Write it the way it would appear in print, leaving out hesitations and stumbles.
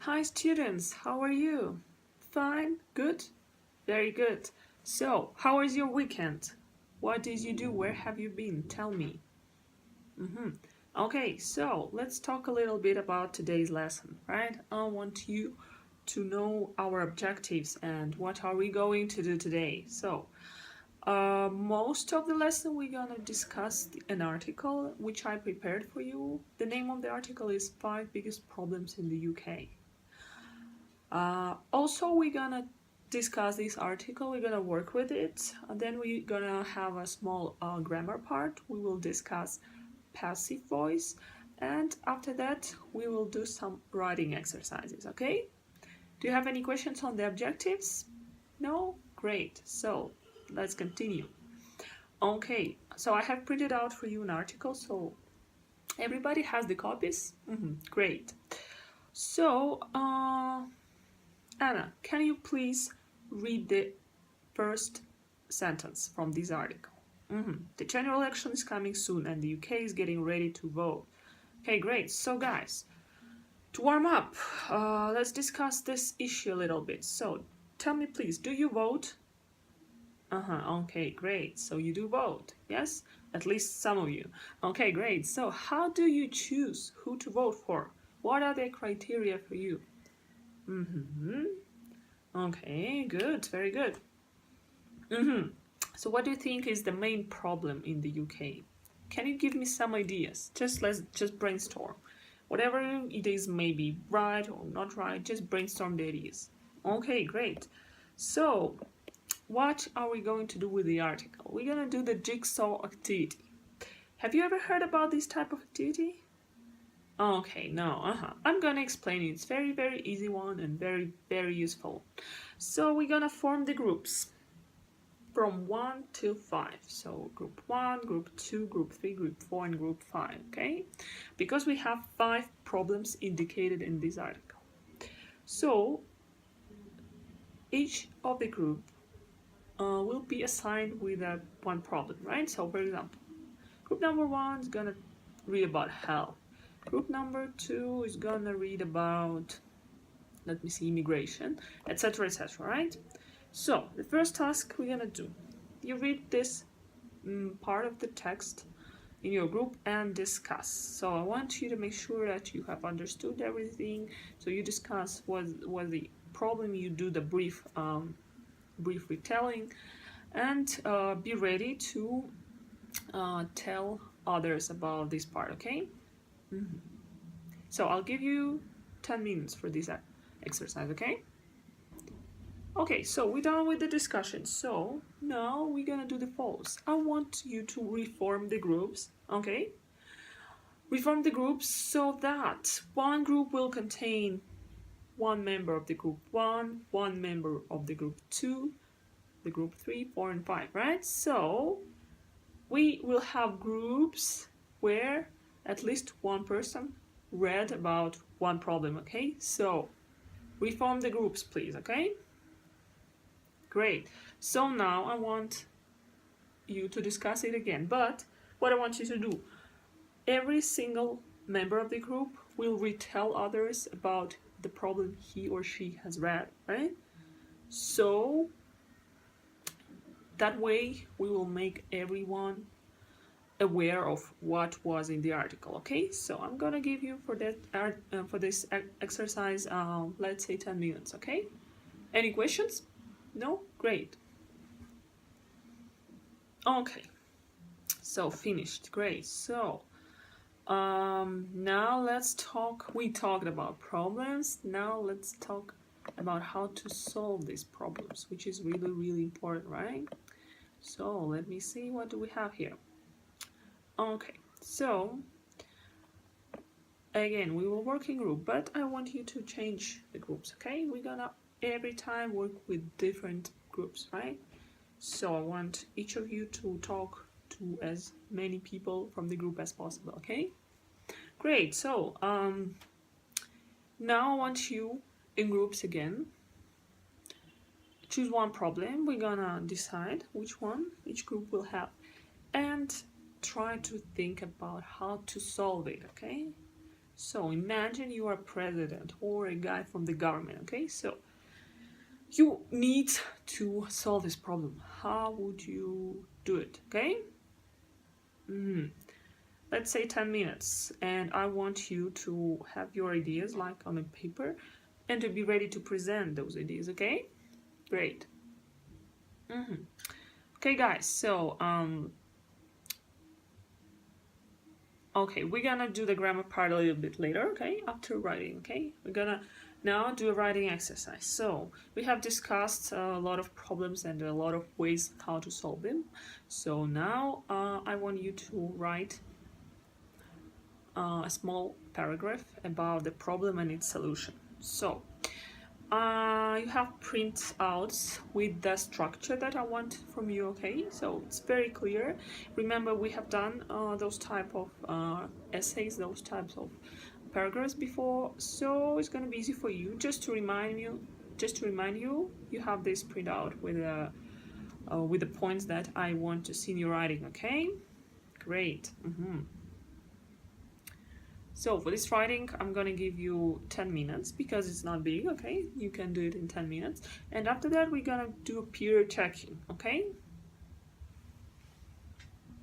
Hi students, how are you? Fine? Good? Very good. So, how was your weekend? What did you do? Where have you been? Tell me. Okay, so let's talk a little bit about today's lesson, right? I want you to know our objectives and what are we going to do today. So, most of the lesson we're gonna discuss an article which I prepared for you. The name of the article is 5 Biggest Problems in the UK. Also, we're gonna discuss this article, we're gonna work with it, and then we're gonna have a small grammar part. We will discuss passive voice, and after that we will do some writing exercises, okay? Do you have any questions on the objectives? No? Great. So let's continue. Okay, so I have printed out for you an article, so everybody has the copies? Great. So, Anna, can you please read the first sentence from this article? The general election is coming soon and the UK is getting ready to vote. Okay, great. So guys, to warm up, let's discuss this issue a little bit. So tell me please, do you vote? Okay, great. So you do vote, yes? At least some of you. Okay, great. So how do you choose who to vote for? What are the criteria for you? Okay, good, very good. So what do you think is the main problem in the UK? Can you give me some ideas? Let's brainstorm. Whatever it is, maybe right or not right, just brainstorm the ideas. Okay, great. So what are we going to do with the article? We're gonna do the jigsaw activity. Have you ever heard about this type of activity? Okay, no, I'm gonna explain it. It's very easy one and very useful. So we're gonna form the groups from 1 to 5. So group 1, group 2, group 3, group 4, and group 5, okay? Because we have 5 problems indicated in this article. So each of the group will be assigned with one problem, right? So for example, group number 1 is gonna read about health. Group number 2 is gonna read about, let me see, immigration, etc., right? So the first task we're gonna do, you read this part of the text in your group and discuss. So I want you to make sure that you have understood everything. So you discuss what the problem, you do the brief retelling, and be ready to tell others about this part, okay? So I'll give you 10 minutes for this exercise, okay? Okay, so we're done with the discussion. So now we're gonna do the follows. I want you to reform the groups, okay? Reform the groups so that one group will contain one member of the group 1, one member of the group 2, the group 3, 4, and 5, right? So we will have groups where at least one person read about one problem, okay? So reform the groups, please, okay? Great. So now I want you to discuss it again, but what I want you to do, every single member of the group will retell others about the problem he or she has read, right? So that way we will make everyone aware of what was in the article, okay? So I'm gonna give you for this exercise, let's say 10 minutes, okay? Any questions? No? Great. Okay, so finished. Great. So now let's talk. We talked about problems. Now let's talk about how to solve these problems, which is really important, right? So let me see, what do we have here? Okay, so again, we will work in group, but I want you to change the groups, okay? We're gonna every time work with different groups, right? So I want each of you to talk to as many people from the group as possible, okay? Great, so now I want you in groups again. Choose one problem, we're gonna decide which one each group will have, and try to think about how to solve it, okay? So imagine you are a president or a guy from the government, okay? So you need to solve this problem. How would you do it, okay? Let's say 10 minutes, and I want you to have your ideas like on a paper and to be ready to present those ideas, okay? Great. Okay, guys, so okay, we're gonna do the grammar part a little bit later, okay? After writing, okay? We're gonna now do a writing exercise. So we have discussed a lot of problems and a lot of ways how to solve them. So now I want you to write a small paragraph about the problem and its solution. So you have printouts with the structure that I want from you, okay? So it's very clear. Remember, we have done those type of essays, those types of paragraphs before, so it's gonna be easy for you. Just to remind you, you have this printout with the points that I want to see in your writing, okay? Great. So for this writing, I'm gonna give you 10 minutes because it's not big, okay? You can do it in 10 minutes. And after that, we're gonna do a peer checking, okay?